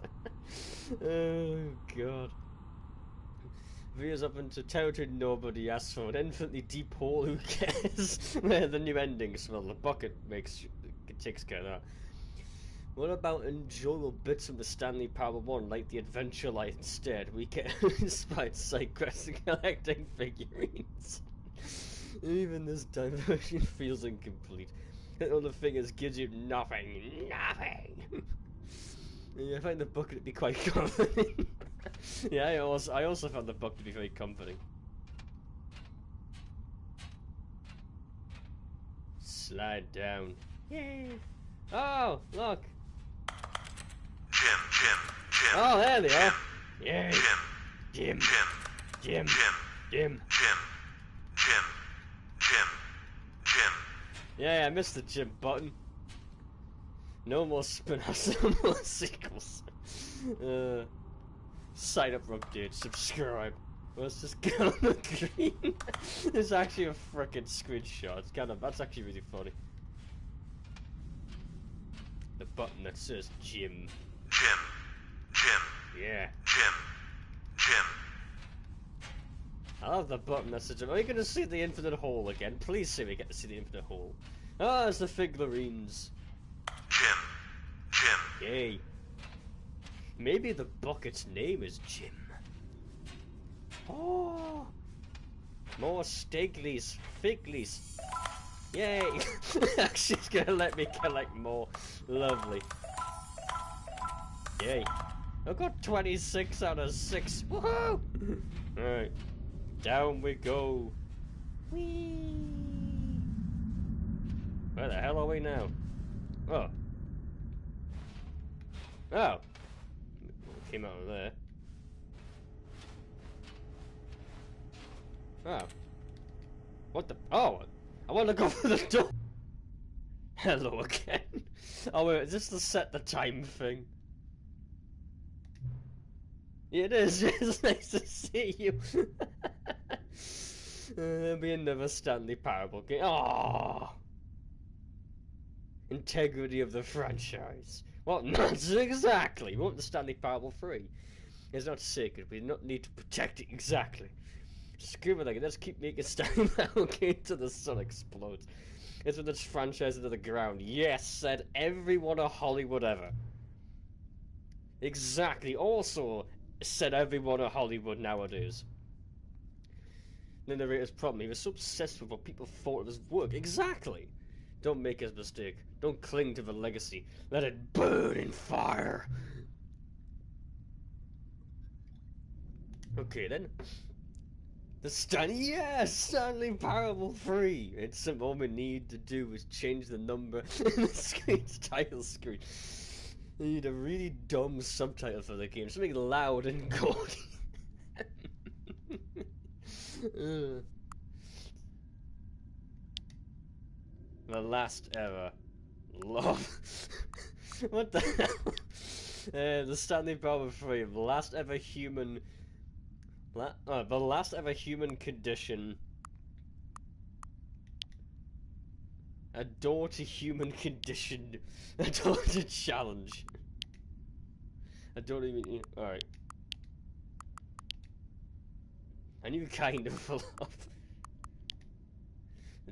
Oh god. Veers up into territory nobody asked for, an infinitely deep hole, who cares? Where the new endings, well, the bucket takes care of that. What about enjoyable bits from the Stanley Parable 1, like the Adventure Light instead? We get inspired side quests and collecting figurines. Even this diversion feels incomplete. All the figures gives you nothing. Yeah, I find the book to be quite comforting. Yeah, I also found the book to be very comforting. Slide down. Yay! Oh, look! Jim. Oh, there they Jim. are! Yay! Jim! Yeah, I missed the Jim button. No more spin-offs, no more sequels. Sign up for updates, subscribe. Well, let's just go on the green. It's actually a frickin' screenshot. It's that's actually really funny. The button that says Jim. Jim. Yeah. Jim. I love the button that says, are we gonna see the infinite hole again? Please say we get to see the infinite hole. Ah, it's the figurines. Jim. Yay. Maybe the bucket's name is Jim. Oh! More Stiglies, Figlies. Yay! She's gonna let me collect more. Lovely. Yay. I've got 26 out of 6. Woohoo! Alright. Down we go. Whee! Where the hell are we now? Oh. Oh. Came out of there. Oh. What the? Oh! I want to go for the door! Hello again. Oh wait, is this the set the time thing? Yeah, it is. It's nice to see you. There'll be another Stanley Parable game. Oh, integrity of the franchise. What nonsense exactly? We want the Stanley Parable 3. It's not sacred. We do not need to protect it exactly. Screw it, let's keep making Stanley Parable game till the sun explodes. It's with this franchise into the ground. Yes, said everyone of Hollywood ever. Exactly. Also said everyone of Hollywood nowadays. The narrator's problem, he was so obsessed with what people thought of his work. Exactly. Don't make his mistake. Don't cling to the legacy. Let it burn in fire. Okay then. The Stanley Parable 3. It's all we need to do is change the number in the screen's title screen. We need a really dumb subtitle for the game. Something loud and gaudy. The last ever love. What the hell? The Stanley Parable 3. The last ever human. The last ever human condition. A door to human condition. A door to challenge. I don't even. Alright. I knew kind of love.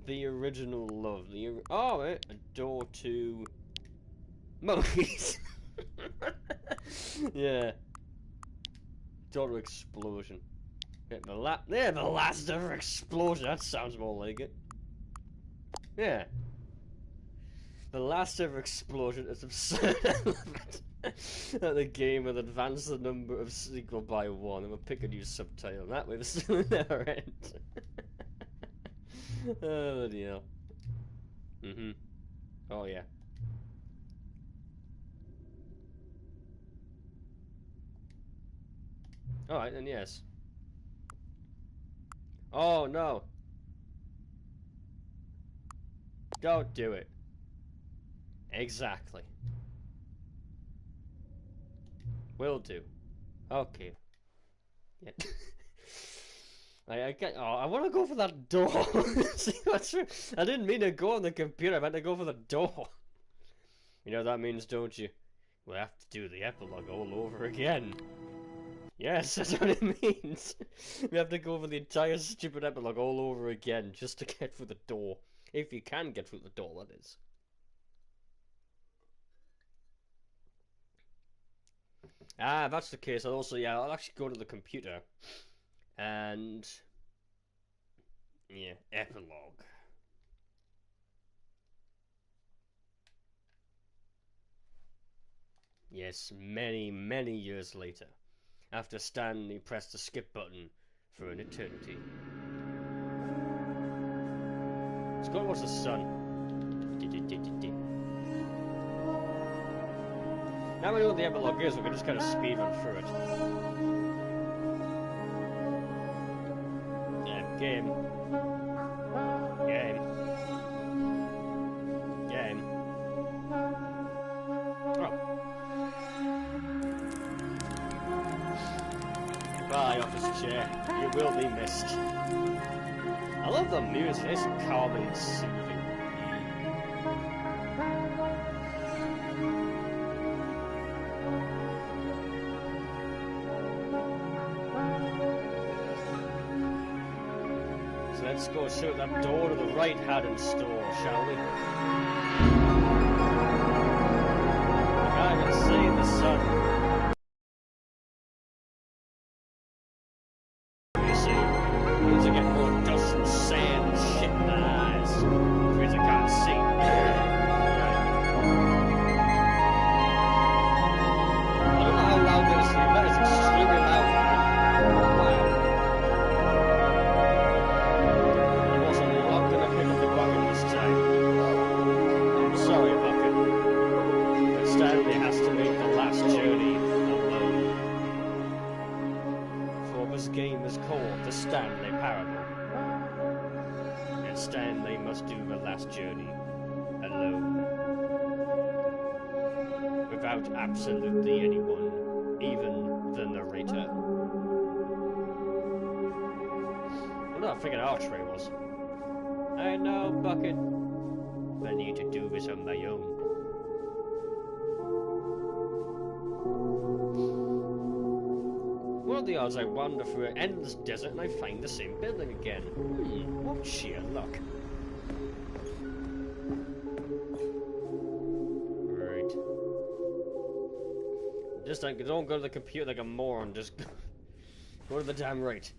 The original love. Oh, wait. A door to monkeys. Yeah. Door to explosion. Yeah, the last ever explosion. That sounds more like it. Yeah. The last ever explosion is absurd element that the game will advance the number of sequel by 1 and we'll pick a new subtitle. That way the story never ends. Oh dear. Oh yeah. Alright, then yes. Oh, no. Don't do it. Exactly. Will do. Okay. Yeah. I want to go for that door. See, that's true. I didn't mean to go on the computer. I meant to go for the door. You know what that means, don't you? We'll have to do the epilogue all over again. Yes, that's what it means. We have to go over the entire stupid epilogue all over again just to get through the door. If you can get through the door, that is. Ah, if that's the case, I'll actually go to the computer. And... yeah, epilogue. Yes, many, many years later, after Stanley pressed the skip button for an eternity. Let's go and watch the sun. Now we know what the epilogue is, we can just kind of speed run through it. Yeah, game. Goodbye, office chair. You will be missed. I love the music. It's calming and soothing. So let's go shoot that door to the right Haddon store, shall we? I can see the sun. To get more dust and sand and shit in the eyes, which I can't see. I don't know how loud that is for you, that is extremely loud for me. Wow. I wasn't not gonna pick up the wagon this time. I'm sorry, Bucket. But Stanley has to make the last journey alone. For this game is called the Stanley Parable. And Stanley must do the last journey alone. Without absolutely anyone, even the narrator. Well, no, I figured archery was. I know, Bucket. I need to do this on my own. What are the odds I wander through an endless desert and I find the same building again? What sheer luck. Right. Just like, don't go to the computer like a moron, just go to the damn right.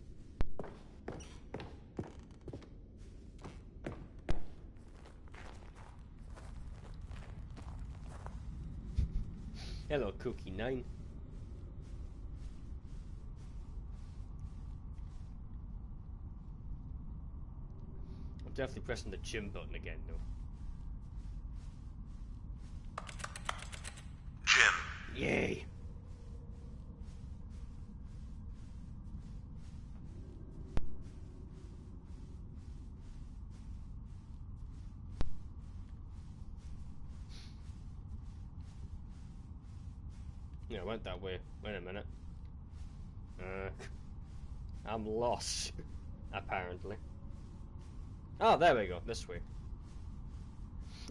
Hello, Cookie 9. I'm definitely pressing the gym button again, though. Jim. Yay! Yeah, I went that way. Wait a minute. I'm lost, apparently. Oh, there we go. This way.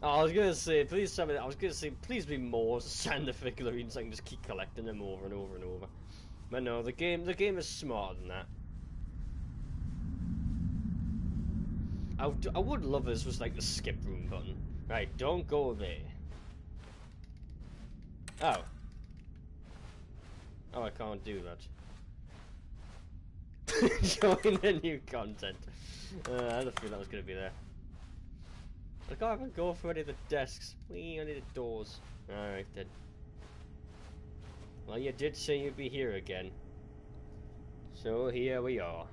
Oh, I was gonna say, please tell me that. I was gonna say, please be more sand figurines. I can just keep collecting them over and over and over. But no, the game is smarter than that. I would love this was like the skip room button. Right, don't go there. Oh. Oh, I can't do that. Join the new content. I had a feeling that was going to be there. I can't even go for any of the desks. We only the doors. Alright then. Well, you did say you'd be here again. So here we are.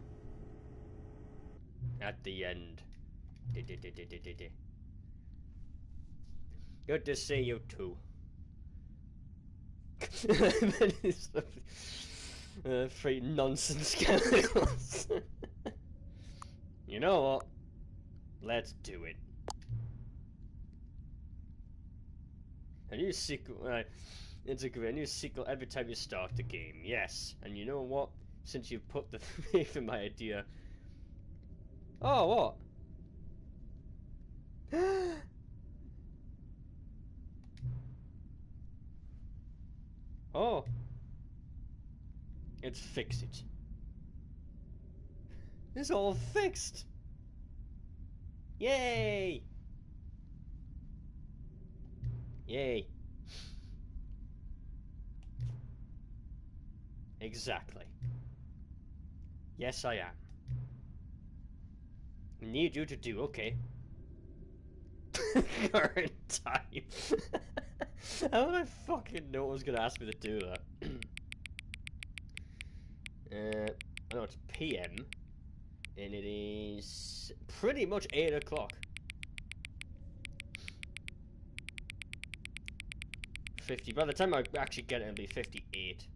At the end. Good to see you too. Three nonsense chemicals. You know what? Let's do it. A new sequel. It's a new sequel every time you start the game. Yes, and you know what? Since you've put the faith in my idea. Oh, what? Oh. It's fixed it. It's all fixed. Yay! Yay. Exactly. Yes, I am. Need you to do, okay. Current time. How would I fucking know it was gonna ask me to do that? I know it's PM, and it is pretty much 8 o'clock. 50. By the time I actually get it, it'll be 58.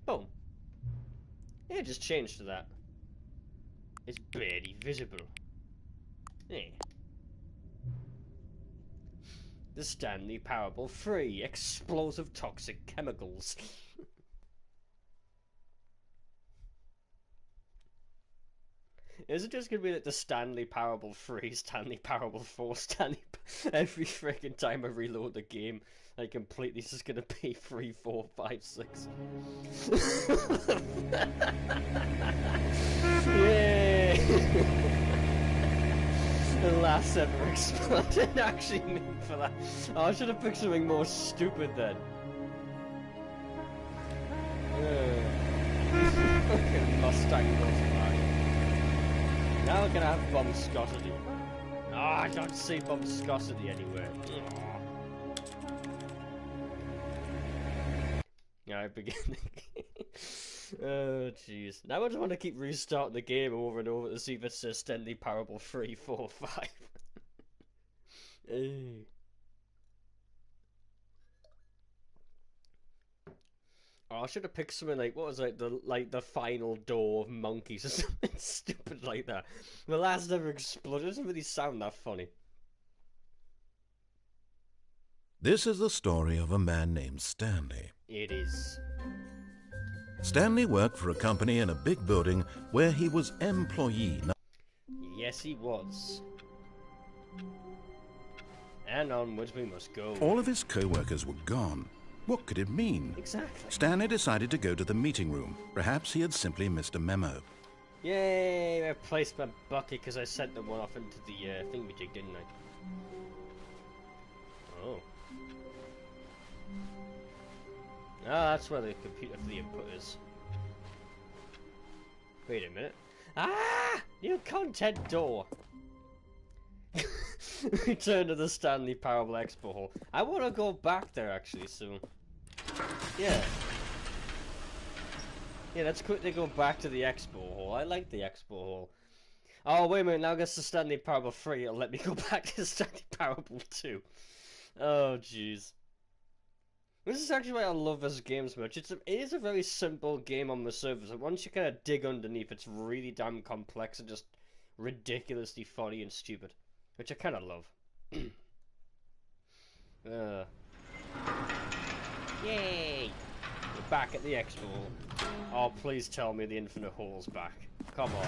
Boom. Yeah, just change to that. It's barely visible. Yeah. The Stanley Parable 3 Explosive Toxic Chemicals. Is it just gonna be like the Stanley Parable 3, Stanley Parable 4, Stanley... Every freaking time I reload the game, I completely just gonna be 3, 4, 5, 6. Yay! The last ever exploded actually mean for that. Oh, I should have picked something more stupid then. Fucking Mustang goes by. Now we're gonna have bombscosity. Oh, I don't see bombscosity anywhere. Yeah, I begin the game. Oh, jeez. Now I just want to keep restarting the game over and over to see if it says Stanley Parable 3, 4, 5. Oh, I should have picked something like, what was it, the final door of monkeys or something stupid like that. The last ever explosion. It doesn't really sound that funny. This is the story of a man named Stanley. It is. Stanley worked for a company in a big building where he was employee. Yes, he was. And onwards we must go. All of his co-workers were gone. What could it mean? Exactly. Stanley decided to go to the meeting room. Perhaps he had simply missed a memo. Yay! I placed my bucket because I sent the one off into the thingamajig, didn't I? Oh. Ah, that's where the computer for the input is. Wait a minute. Ah! New content door! Return to the Stanley Parable Expo Hall. I want to go back there actually soon. Yeah. Yeah, let's quickly go back to the Expo Hall. I like the Expo Hall. Oh, wait a minute, now I guess the Stanley Parable 3, it'll let me go back to the Stanley Parable 2. Oh, jeez. This is actually why I love this game so much. It is a very simple game on the surface, and once you kind of dig underneath, it's really damn complex and just ridiculously funny and stupid. Which I kind of love. Yay! We're back at the Expo. Oh, please tell me the Infinite Hall's back. Come on.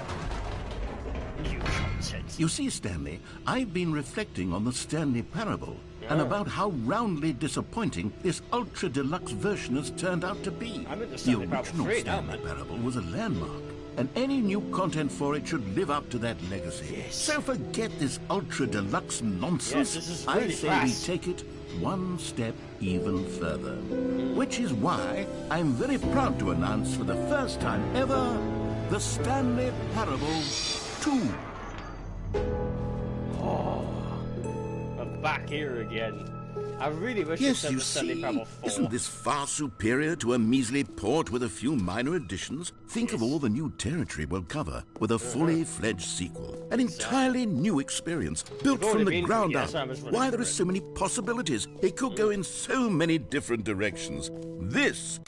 New content. You see, Stanley, I've been reflecting on the Stanley Parable and about how roundly disappointing this ultra-deluxe version has turned out to be. I'm in the The Stanley Parable original 3 now, Stanley man. Parable was a landmark, and any new content for it should live up to that legacy. Yes. So forget this ultra-deluxe nonsense. Yes, this is I really say fast. we take it one step even further. Which is why I'm very proud to announce for the first time ever, the Stanley Parable 2. I'm back here again. I really wish it Yes, said you the Stanley see, Parable 4. isn't this far superior to a measly port with a few minor additions? Think of all the new territory we'll cover with a fully fledged sequel. An entirely new experience, built We've from already the been ground through up. it, yes, I was running Why, there through are it. so many possibilities. It could go in so many different directions. This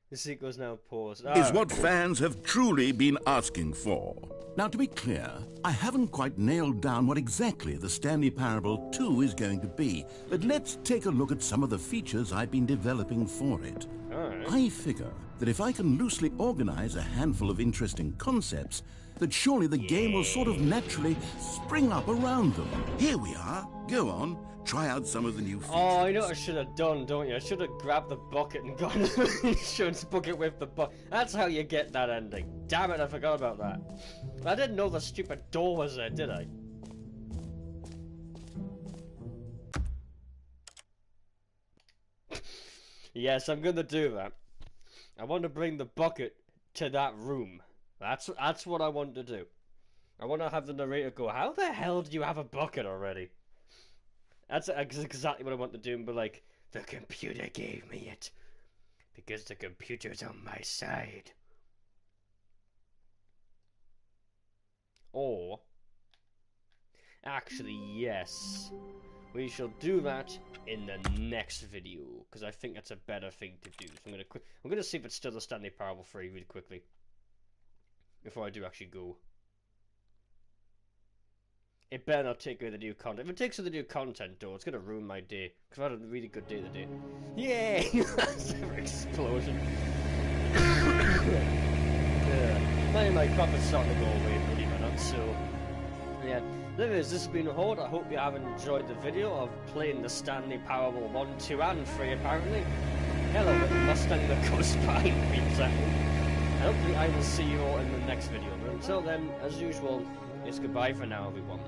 The sequel's now paused. is what fans have truly been asking for. Now, to be clear, I haven't quite nailed down what exactly the Stanley Parable 2 is going to be, but let's take a look at some of the features I've been developing for it. Alright. I figure that if I can loosely organize a handful of interesting concepts, that surely the game will sort of naturally spring up around them. Here we are. Go on, try out some of the new features. Oh, I know what I should have done, don't you? I should have grabbed the bucket and gone to the insurance bucket with the bucket. That's how you get that ending. Damn it, I forgot about that. I didn't know the stupid door was there, did I? Yes, I'm gonna do that. I want to bring the bucket to that room. That's what I want to do. I want to have the narrator go, how the hell do you have a bucket already? That's exactly what I want to do, and be like, the computer gave me it. Because the computer's on my side. Or, actually, yes. We shall do that in the next video, because I think that's a better thing to do. So I'm gonna see if it's still the Stanley Parable 3 really quickly. Before I do actually go. It better not take away the new content. If it takes away the new content, though, it's gonna ruin my day. Because I've had a really good day today. Yay! That's an explosion. Yeah. My prophet's starting to go away, believe it or not, so... Yeah. Anyways, this has been Horde. I hope you have enjoyed the video of playing the Stanley Parable 1, 2, and 3, apparently. Hello, little Mustang that goes behind me, exactly. And hopefully I will see you all in the next video. But until then, as usual, it's goodbye for now, everyone.